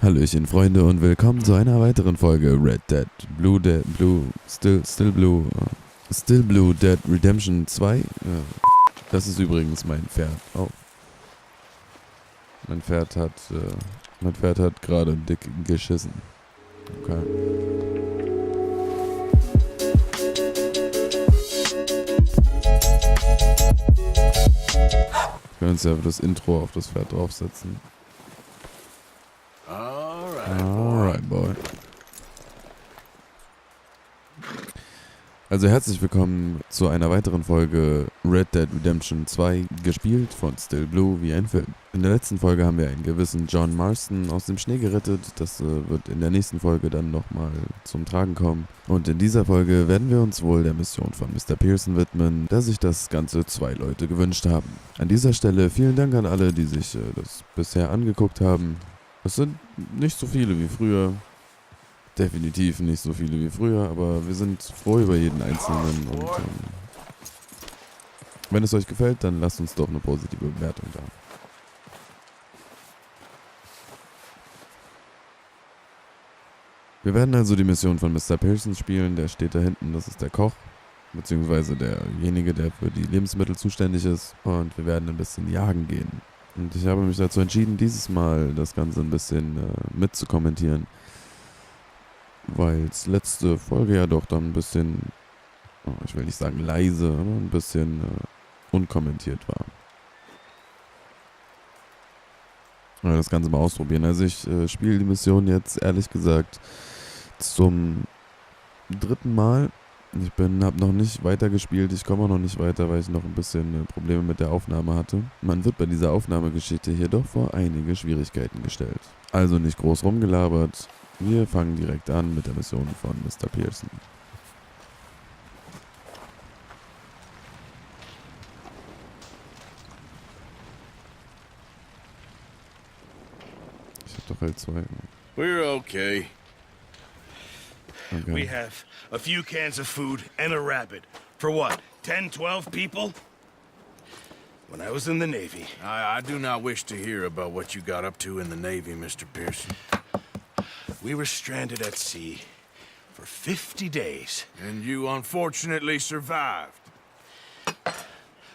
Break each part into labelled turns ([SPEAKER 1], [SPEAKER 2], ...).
[SPEAKER 1] Hallöchen Freunde und willkommen zu einer weiteren Folge Red Dead, StillBlue Dead Redemption 2. Das ist übrigens mein Pferd. Oh. Mein Pferd hat gerade dick geschissen. Okay. Wir können uns ja das Intro auf das Pferd draufsetzen. Alright, boy. Also herzlich willkommen zu einer weiteren Folge Red Dead Redemption 2, gespielt von StillBlue wie ein Film. In der letzten Folge haben wir einen gewissen John Marston aus dem Schnee gerettet. Das wird in der nächsten Folge dann nochmal zum Tragen kommen. Und in dieser Folge werden wir uns wohl der Mission von Mr. Pearson widmen, da sich das Ganze 2 Leute gewünscht haben. An dieser Stelle vielen Dank an alle, die sich das bisher angeguckt haben. Es sind nicht so viele wie früher. Definitiv nicht so viele wie früher, aber wir sind froh über jeden Einzelnen. Und wenn es euch gefällt, dann lasst uns doch eine positive Bewertung da. Wir werden also die Mission von Mr. Pearson spielen. Der steht da hinten, das ist der Koch, beziehungsweise derjenige, der für die Lebensmittel zuständig ist. Und wir werden ein bisschen jagen gehen. Und ich habe mich dazu entschieden, dieses Mal das Ganze ein bisschen mitzukommentieren, weil es letzte Folge ja doch dann ein bisschen, ich will nicht sagen leise, aber ein bisschen unkommentiert war. Das Ganze mal ausprobieren. Also ich spiele die Mission jetzt ehrlich gesagt zum 3. Mal. Ich habe noch nicht weiter gespielt, ich komme auch noch nicht weiter, weil ich noch ein bisschen Probleme mit der Aufnahme hatte. Man wird bei dieser Aufnahmegeschichte hier doch vor einige Schwierigkeiten gestellt. Also nicht groß rumgelabert, wir fangen direkt an mit der Mission von Mr. Pearson. Ich hab doch L2.
[SPEAKER 2] We're okay.
[SPEAKER 1] Okay.
[SPEAKER 2] We have a few cans of food and a rabbit. For what, 10, 12 people? When I was in the Navy...
[SPEAKER 3] I do not wish to hear about what you got up to in the Navy, Mr. Pearson.
[SPEAKER 2] We were stranded at sea for 50 days.
[SPEAKER 3] And you unfortunately survived.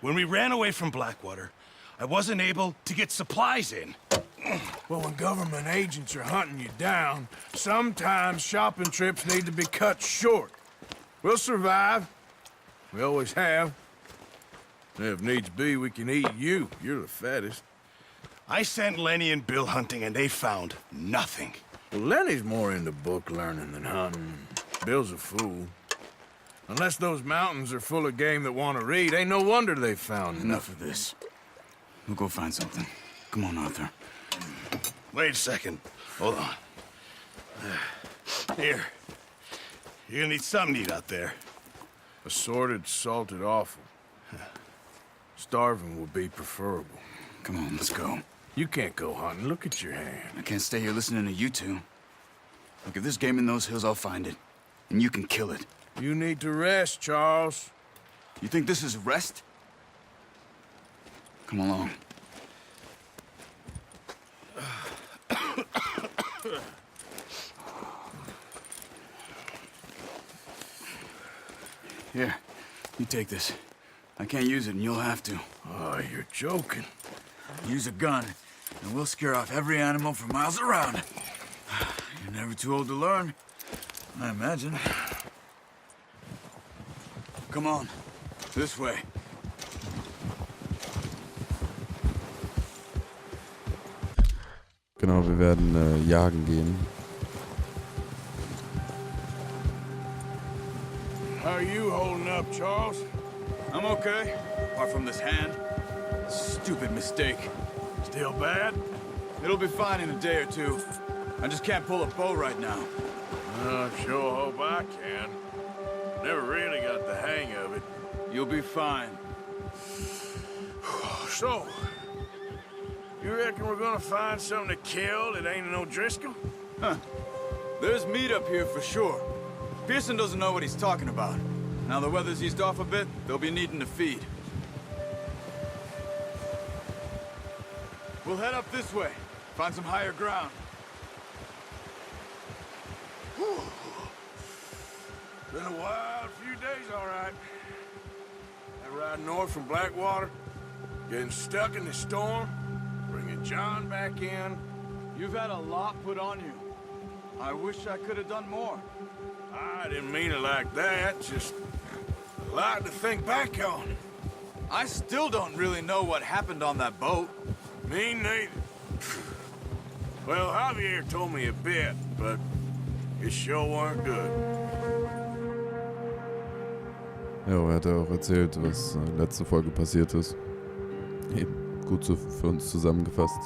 [SPEAKER 2] When we ran away from Blackwater, I wasn't able to get supplies in.
[SPEAKER 3] Well, when government agents are hunting you down, sometimes shopping trips need to be cut short. We'll survive. We always have. If needs be, we can eat you. You're the fattest.
[SPEAKER 2] I sent Lenny and Bill hunting, and they found nothing.
[SPEAKER 3] Well, Lenny's more into book learning than hunting. Bill's a fool. Unless those mountains are full of game that want to read, ain't no wonder they found
[SPEAKER 4] Enough of this. We'll go find something. Come on, Arthur.
[SPEAKER 2] Wait a second. Hold on. Here. You're gonna need something to eat out there.
[SPEAKER 3] Assorted, salted offal. Starving would be preferable.
[SPEAKER 4] Come on, let's go.
[SPEAKER 3] You can't go hunting. Look at your hand.
[SPEAKER 4] I can't stay here listening to you two. Look, if there's game in those hills, I'll find it. And you can kill it.
[SPEAKER 3] You need to rest, Charles.
[SPEAKER 4] You think this is rest? Come along. Here, you take this. I can't use it, and you'll have to.
[SPEAKER 3] Oh, you're joking.
[SPEAKER 4] Use a gun, and we'll scare off every animal for miles around. You're never too old to learn, I imagine. Come on, this way.
[SPEAKER 1] Genau, wir werden jagen gehen.
[SPEAKER 3] How are you holding up, Charles?
[SPEAKER 4] I'm okay, apart from this hand. Stupid mistake.
[SPEAKER 3] Still bad?
[SPEAKER 4] It'll be fine in a day or two. I just can't pull a bow right now.
[SPEAKER 3] I sure hope I can. Never really got the hang of it.
[SPEAKER 4] You'll be fine.
[SPEAKER 3] So, you reckon we're gonna find something to kill that ain't no Driscoll?
[SPEAKER 4] Huh. There's meat up here for sure. Pearson doesn't know what he's talking about. Now the weather's eased off a bit, they'll be needing to feed. We'll head up this way. Find some higher ground.
[SPEAKER 3] Been a wild few days, all right. That ride north from Blackwater, getting stuck in the storm, bringing John back in.
[SPEAKER 4] You've had a lot put on you. I wish I could have done more.
[SPEAKER 3] I didn't mean it like that, just a lot to think back on.
[SPEAKER 4] I still don't really know what happened on that boat.
[SPEAKER 3] Me neither. Well, Javier told me a bit, but it sure weren't good.
[SPEAKER 1] Ja, er hat ja auch erzählt, was letzte Folge passiert ist. Eben, gut für uns zusammengefasst.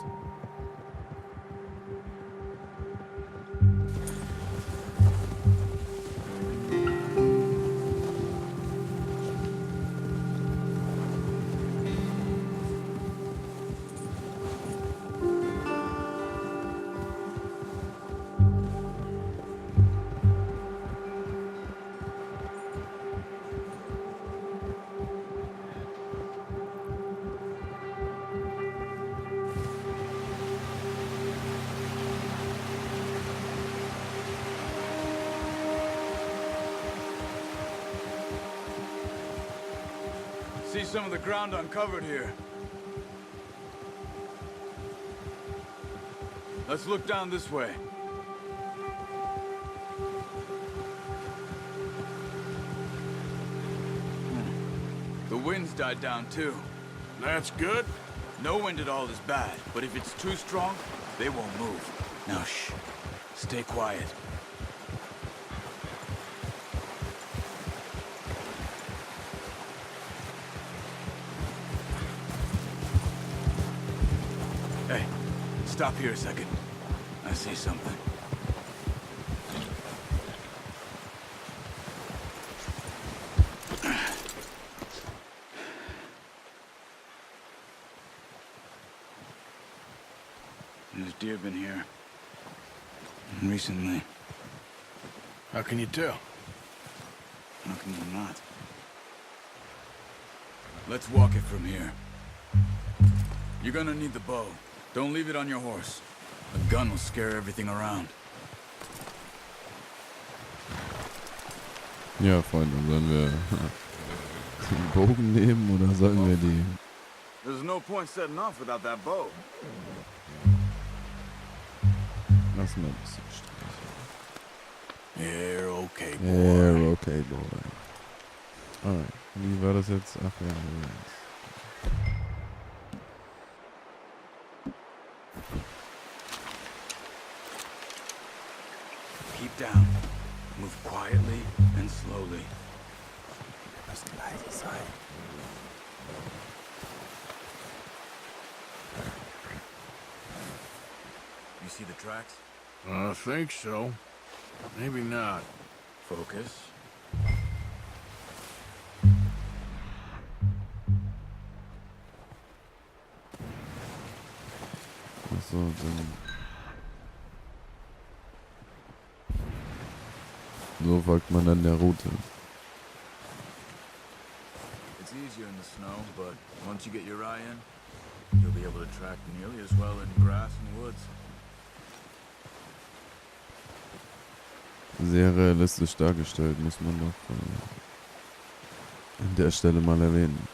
[SPEAKER 4] See some of the ground uncovered here. Let's look down this way. The wind's died down too.
[SPEAKER 3] That's good.
[SPEAKER 4] No wind at all is bad, but if it's too strong, they won't move. Now shh. Stay quiet. Hey, stop here a second. I see something. There's deer been here. Recently.
[SPEAKER 3] How can you tell?
[SPEAKER 4] How can you not? Let's walk it from here. You're gonna need the bow. Don't leave it on your horse. A gun will scare everything around.
[SPEAKER 1] Ja, Freunde, sollen wir den Bogen nehmen oder sollen wir die...
[SPEAKER 4] There's no point setting off without that bow.
[SPEAKER 1] Lassen wir ein bisschen streichen.
[SPEAKER 3] You're okay, boy.
[SPEAKER 1] Yeah, okay, boy. Alright, wie war das jetzt? Ach ja, yes.
[SPEAKER 4] Keep down. Move quietly and slowly. You see the tracks?
[SPEAKER 3] I think so. Maybe not.
[SPEAKER 4] Focus.
[SPEAKER 1] Achso, dann... So folgt man dann der Route.
[SPEAKER 4] It's easier in the snow, but once you get your eye in, you'll be able to track nearly as well in grass and woods.
[SPEAKER 1] Sehr realistisch dargestellt, muss man doch an der Stelle mal erwähnen.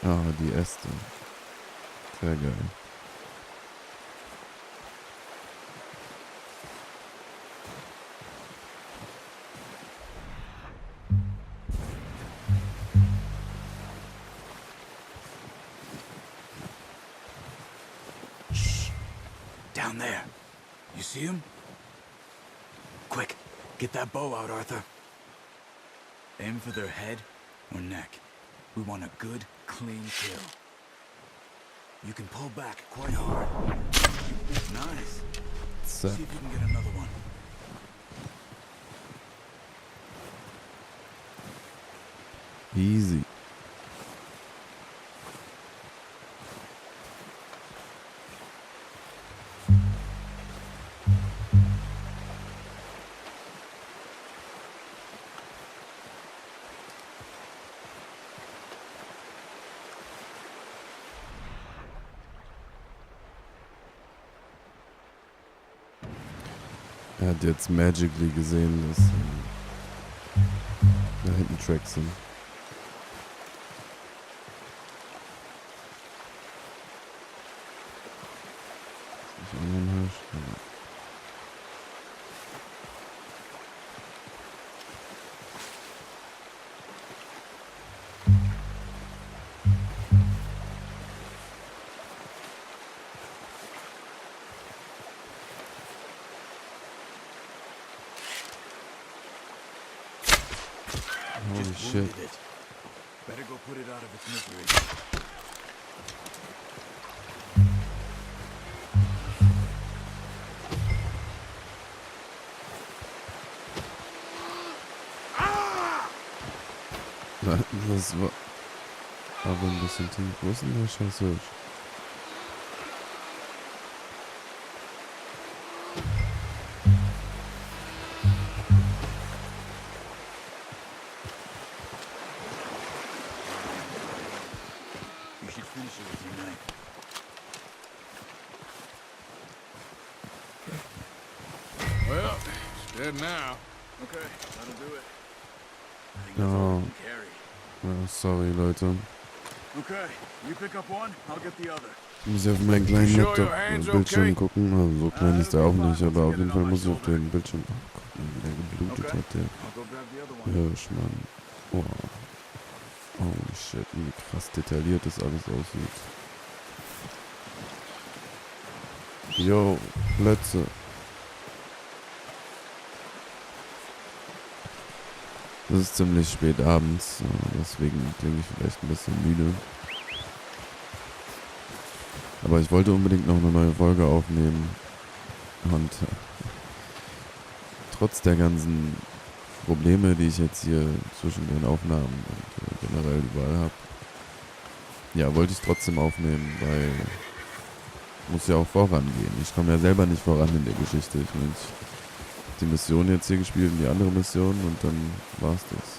[SPEAKER 1] Ah, die Äste. Sehr geil.
[SPEAKER 4] Down there. You see him? Quick, get that bow out, Arthur. Aim for their head or neck. We want a good, clean kill. You can pull back quite hard. Nice. See if you can get another one.
[SPEAKER 1] Easy. Er hat jetzt magically gesehen, dass da hinten Tracks sind. Ist nicht irgendwo ein Hirsch? Holy
[SPEAKER 4] Just
[SPEAKER 1] shit.
[SPEAKER 4] wounded it. Better go put it out of its misery.
[SPEAKER 1] Das war aber ein bisschen tief. Wo ist denn der scheiß Hirsch?
[SPEAKER 4] You should finish it with your knife.
[SPEAKER 3] Well, it's dead now.
[SPEAKER 4] Okay, that'll do it. I think
[SPEAKER 1] No.
[SPEAKER 4] that's all we can carry.
[SPEAKER 1] Ja, sorry, Leute.
[SPEAKER 4] Okay, you pick up one, I'll get the other.
[SPEAKER 1] Ich muss auf meinen kleinen Laptop-Bildschirm gucken. Also so klein ist der auch nicht, aber auf jeden Fall muss ich auf den Bildschirm gucken, wie der geblutet hat, der
[SPEAKER 4] I'll go grab the other one.
[SPEAKER 1] Hirsch, Mann. Oh. Holy shit, wie krass detailliert das alles aussieht. Yo, Plätze. Es ist ziemlich spät abends, deswegen klinge ich vielleicht ein bisschen müde. Aber ich wollte unbedingt noch eine neue Folge aufnehmen. Und trotz der ganzen Probleme, die ich jetzt hier zwischen den Aufnahmen und generell überall habe, ja, wollte ich trotzdem aufnehmen, weil muss ja auch vorangehen. Ich komme ja selber nicht voran in der Geschichte. Ich meine, ich habe die Mission jetzt hier gespielt und die andere Mission und dann war's das.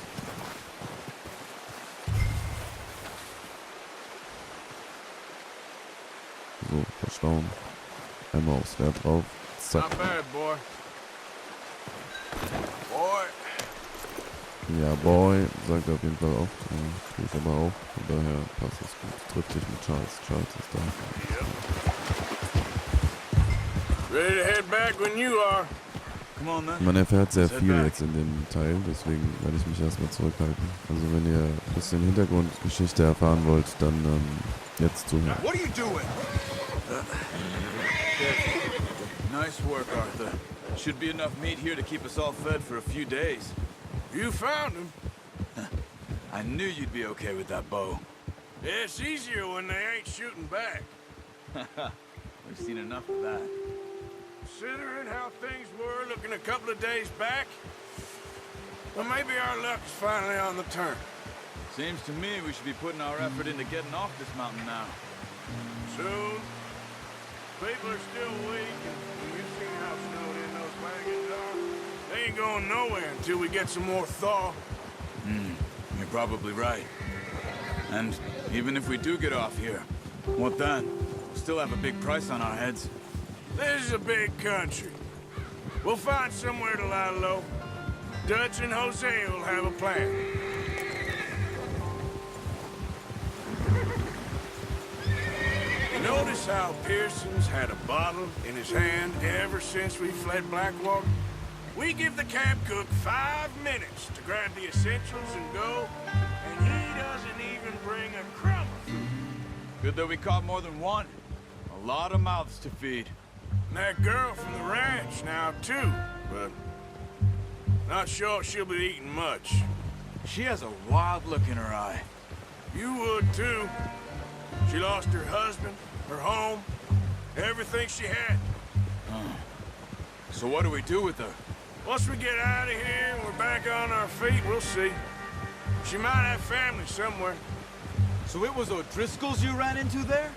[SPEAKER 1] So, verstauen. Einmal aufs Pferd drauf. Zack.
[SPEAKER 3] Not bad, boy. Boy.
[SPEAKER 1] Ja, Boy, sagt er auf jeden Fall oft. Tue ich aber auch. Von daher passt es gut. Tritt dich mit Charles. Charles ist da.
[SPEAKER 3] Ready to head back when you are.
[SPEAKER 4] Come on, then.
[SPEAKER 1] Man erfährt sehr viel jetzt in dem Teil, deswegen werde ich mich erstmal zurückhalten. Also wenn ihr ein bisschen Hintergrundgeschichte erfahren wollt, dann jetzt zuhören.
[SPEAKER 3] What are you doing?
[SPEAKER 4] Nice work, Arthur. Should be enough meat here to keep us all fed for a few days.
[SPEAKER 3] You found him.
[SPEAKER 4] I knew you'd be okay with that bow.
[SPEAKER 3] Yeah, it's easier when they ain't shooting back.
[SPEAKER 4] We've seen enough of that.
[SPEAKER 3] Considering how things were looking a couple of days back, well, maybe our luck's finally on the turn.
[SPEAKER 4] Seems to me we should be putting our effort into getting off this mountain now.
[SPEAKER 3] Soon. People are still weak, and you've seen how snowed in those wagons are. They ain't going nowhere until we get some more thaw.
[SPEAKER 4] You're probably right. And even if we do get off here, what then? We'll still have a big price on our heads.
[SPEAKER 3] This is a big country. We'll find somewhere to lie low. Dutch and Jose will have a plan. You notice how Pearson's had a bottle in his hand ever since we fled Blackwater? We give the camp cook 5 minutes to grab the essentials and go, and he doesn't even bring a crumb of food.
[SPEAKER 4] Good that we caught more than one. A lot of mouths to feed.
[SPEAKER 3] And that girl from the ranch now, too, but not sure she'll be eating much.
[SPEAKER 4] She has a wild look in her eye.
[SPEAKER 3] You would, too. She lost her husband, her home, everything she had.
[SPEAKER 4] So what do we do with her?
[SPEAKER 3] Once we get out of here and we're back on our feet, we'll see. She might have family somewhere.
[SPEAKER 4] So it was O'Driscoll's you ran into there?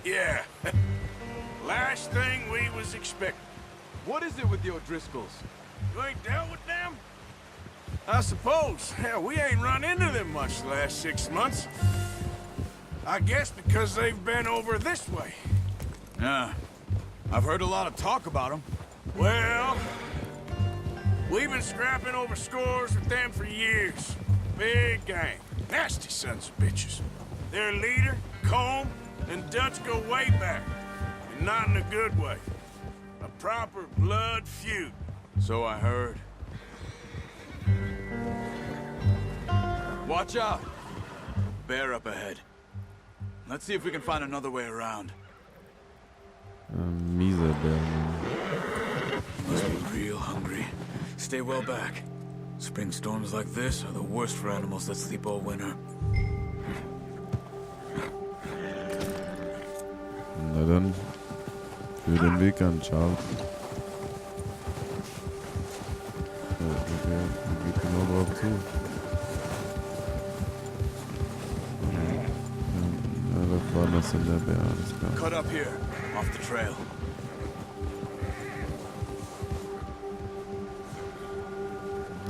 [SPEAKER 3] Yeah. Last thing we was expecting.
[SPEAKER 4] What is it with the O'Driscolls?
[SPEAKER 3] You ain't dealt with them? I suppose. Hell, we ain't run into them much the last 6 months. I guess because they've been over this way.
[SPEAKER 4] Yeah. I've heard a lot of talk about them.
[SPEAKER 3] Well, We've been scrapping over scores with them for years. Big gang. Nasty sons of bitches. Their leader, Combe, and Dutch go way back. And not in a good way. A proper blood feud.
[SPEAKER 4] So I heard. Watch out! Bear up ahead. Let's see if we can find another way around.
[SPEAKER 1] Mieser Bär, Mann.
[SPEAKER 4] Must be real hungry. Stay well back. Spring storms like this are the worst for animals that sleep all winter.
[SPEAKER 1] Na dann, für den Weg an, Charles. Ja, okay, geht genau drauf zu. Ja, da war das in der Bär, alles klar.
[SPEAKER 4] Cut up here, off the trail.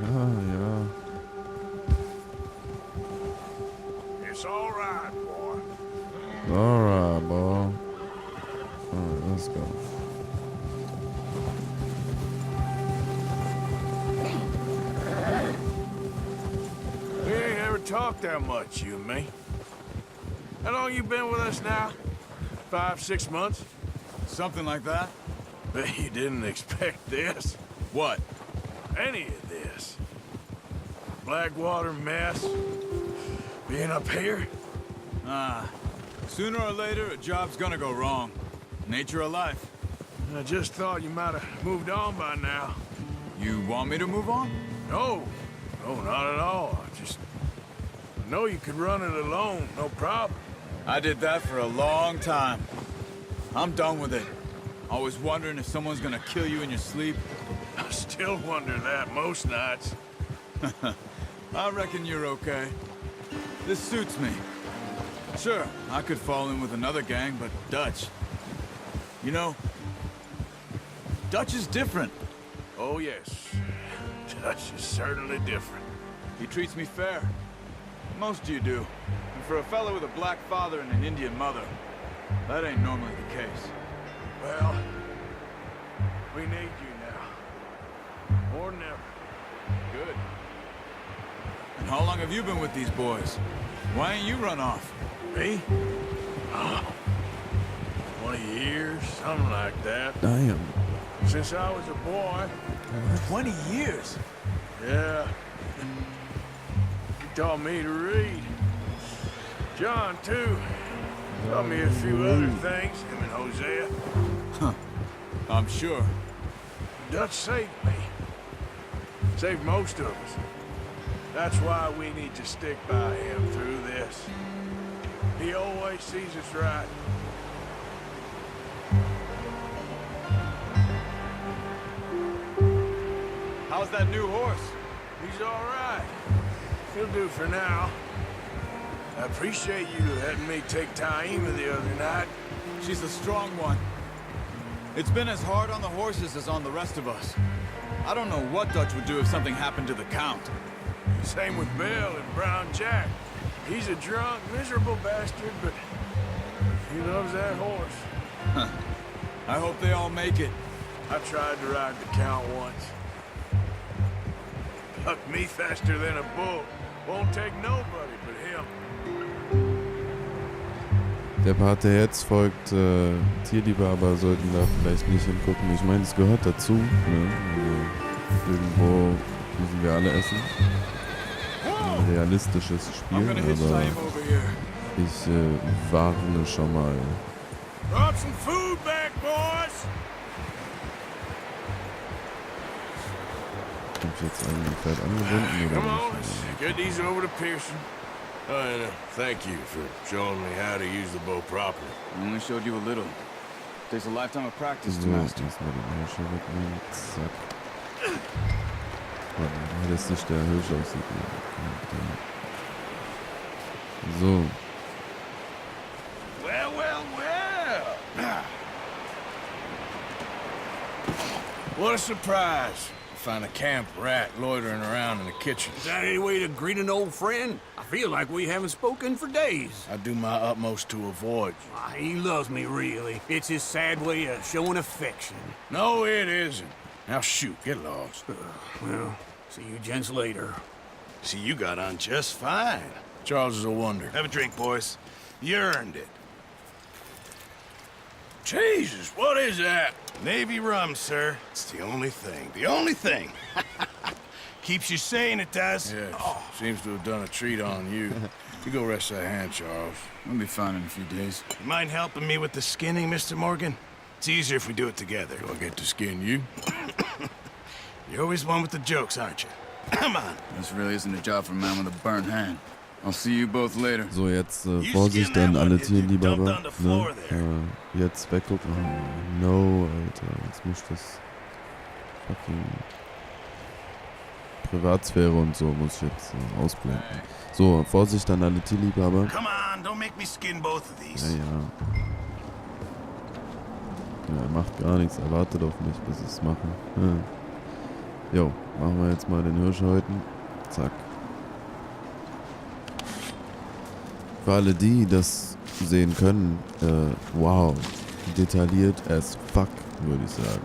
[SPEAKER 1] Ja, ja.
[SPEAKER 3] It's all right, boy.
[SPEAKER 1] Alright, boy. Alright, let's go.
[SPEAKER 3] We ain't ever talked that much, you and me. How long you been with us now? 5, 6 months?
[SPEAKER 4] Something like that?
[SPEAKER 3] Bet you didn't expect this.
[SPEAKER 4] What?
[SPEAKER 3] Any of this. Blackwater mess. Being up here.
[SPEAKER 4] Sooner or later, a job's gonna go wrong. Nature of life.
[SPEAKER 3] I just thought you might have moved on by now.
[SPEAKER 4] You want me to move on?
[SPEAKER 3] No. No, not at all. I know you could run it alone, no problem.
[SPEAKER 4] I did that for a long time. I'm done with it. Always wondering if someone's gonna kill you in your sleep.
[SPEAKER 3] I still wonder that most nights.
[SPEAKER 4] I reckon you're okay. This suits me. Sure, I could fall in with another gang, but Dutch... You know, Dutch is different.
[SPEAKER 3] Oh, yes. Dutch is certainly different.
[SPEAKER 4] He treats me fair. Most of you do. And for a fellow with a black father and an Indian mother, that ain't normally the case.
[SPEAKER 3] Well, we need you now. More than ever.
[SPEAKER 4] Good. And how long have you been with these boys? Why ain't you run off?
[SPEAKER 3] Me? Oh, 20 years, something like that.
[SPEAKER 1] Damn.
[SPEAKER 3] Since I was a boy.
[SPEAKER 4] 20 years?
[SPEAKER 3] Yeah. He taught me to read. John, too. Taught me a few other things, him and Hosea.
[SPEAKER 4] Huh. I'm sure.
[SPEAKER 3] Dutch saved me. Saved most of us. That's why we need to stick by him through this. He always sees us right.
[SPEAKER 4] How's that new horse?
[SPEAKER 3] He's all right. He'll do for now. I appreciate you letting me take Taima the other night.
[SPEAKER 4] She's a strong one. It's been as hard on the horses as on the rest of us. I don't know what Dutch would do if something happened to the Count.
[SPEAKER 3] Same with Bill and Brown Jack. He's a drunk, miserable bastard, but he loves that horse.
[SPEAKER 4] Huh. I hope they all make it.
[SPEAKER 3] I tried to ride the Count once. Bucked me faster than a bull. Won't take nobody but him.
[SPEAKER 1] Der Part, der jetzt folgt, Tierliebe, aber sollten da vielleicht nicht hingucken. Ich meine, es gehört dazu. Ne? Also, irgendwo müssen wir alle essen. Ein realistisches Spiel, aber ich warne schon mal.
[SPEAKER 3] Brought some food back, boys.
[SPEAKER 1] Bin ich jetzt an die Zeit angebunden oder
[SPEAKER 3] Come on,
[SPEAKER 1] nicht?
[SPEAKER 3] let's get these over to Pearson. And thank you for showing me how to use the bow properly.
[SPEAKER 4] I only showed you a little. Takes a lifetime of practice
[SPEAKER 1] So,
[SPEAKER 4] to master.
[SPEAKER 1] diesmal den Hirsch wegnehmen. Zack. Weil das nicht der Hirsch aussieht. So.
[SPEAKER 3] Well, well, well. What a surprise. Find a camp rat loitering around in the kitchen.
[SPEAKER 5] Is that any way to greet an old friend? I feel like we haven't spoken for days.
[SPEAKER 3] I do my utmost to avoid you.
[SPEAKER 5] He loves me, really. It's his sad way of showing affection.
[SPEAKER 3] No, it isn't. Now shoot, get lost.
[SPEAKER 5] Well, see you gents later.
[SPEAKER 2] See, you got on just fine.
[SPEAKER 3] Charles is a wonder.
[SPEAKER 2] Have a drink, boys. You earned it.
[SPEAKER 3] Jesus, what is that?
[SPEAKER 2] Navy rum, sir. It's the only thing. The only thing. Keeps you sane, it does.
[SPEAKER 3] Yes, seems to have done a treat on you. You go rest that hand, Charles.
[SPEAKER 4] We'll be fine in a few days.
[SPEAKER 2] You mind helping me with the skinning, Mr. Morgan? It's easier if we do it together.
[SPEAKER 3] Do I get to skin you?
[SPEAKER 2] You're always one with the jokes, aren't you? Come on.
[SPEAKER 4] This really isn't a job for a man with a burnt hand. I'll see you both later.
[SPEAKER 1] So, jetzt Vorsicht an alle Tierliebhaber. Ne? Jetzt weggucken. Oh, no, Alter. Jetzt muss das fucking Privatsphäre und so muss ich jetzt ausblenden. So, Vorsicht an alle Tierliebhaber.
[SPEAKER 2] Come on, don't make me skin both of these.
[SPEAKER 1] Ja. Ja, er macht gar nichts. Er wartet auf mich, bis ich es mache. Ja. Jo, machen wir jetzt mal den Hirschhäuten. Zack. Für alle, die das sehen können, wow, detailliert as fuck, würde ich sagen.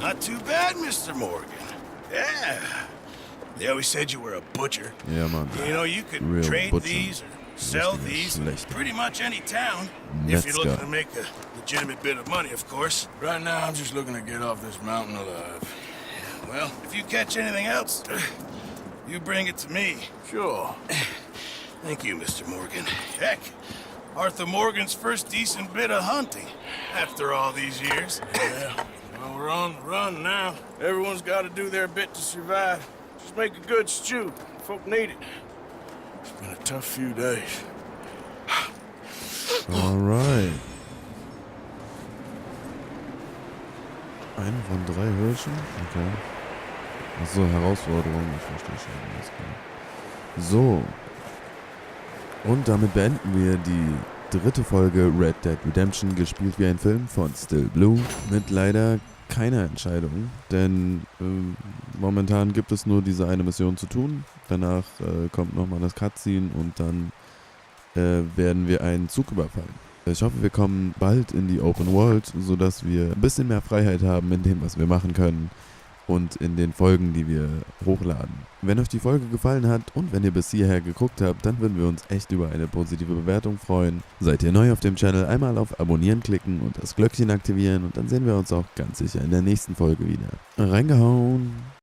[SPEAKER 2] Not too bad, Mr. Morgan. Yeah. They always said you were a butcher.
[SPEAKER 1] Ja, Mann.
[SPEAKER 2] You know, you could
[SPEAKER 1] Real
[SPEAKER 2] trade
[SPEAKER 1] butcher.
[SPEAKER 2] these or sell these in
[SPEAKER 1] Schlechter.
[SPEAKER 2] pretty much any town. If you're
[SPEAKER 1] Metzger.
[SPEAKER 2] looking to make a legitimate bit of money, of course.
[SPEAKER 3] Right now, I'm just looking to get off this mountain alive.
[SPEAKER 2] Well, if you catch anything else, you bring it to me.
[SPEAKER 3] Sure.
[SPEAKER 2] Thank you, Mr. Morgan. Heck, Arthur Morgan's first decent bit of hunting after all these years.
[SPEAKER 3] Yeah. Well, we're on the run now. Everyone's got to do their bit to survive. Just make a good stew. Folk need it. It's been a tough few days.
[SPEAKER 1] Alright. Eine von 3 Hirschen? Okay. Achso, Herausforderung. Ich verstehe schon. Alles klar. So. Und damit beenden wir die 3. Folge Red Dead Redemption, gespielt wie ein Film von StillBlue. Mit leider keiner Entscheidung. Denn momentan gibt es nur diese eine Mission zu tun. Danach kommt nochmal das Cutscene und dann werden wir einen Zug überfallen. Ich hoffe, wir kommen bald in die Open World, sodass wir ein bisschen mehr Freiheit haben in dem, was wir machen können und in den Folgen, die wir hochladen. Wenn euch die Folge gefallen hat und wenn ihr bis hierher geguckt habt, dann würden wir uns echt über eine positive Bewertung freuen. Seid ihr neu auf dem Channel, einmal auf Abonnieren klicken und das Glöckchen aktivieren und dann sehen wir uns auch ganz sicher in der nächsten Folge wieder. Reingehauen!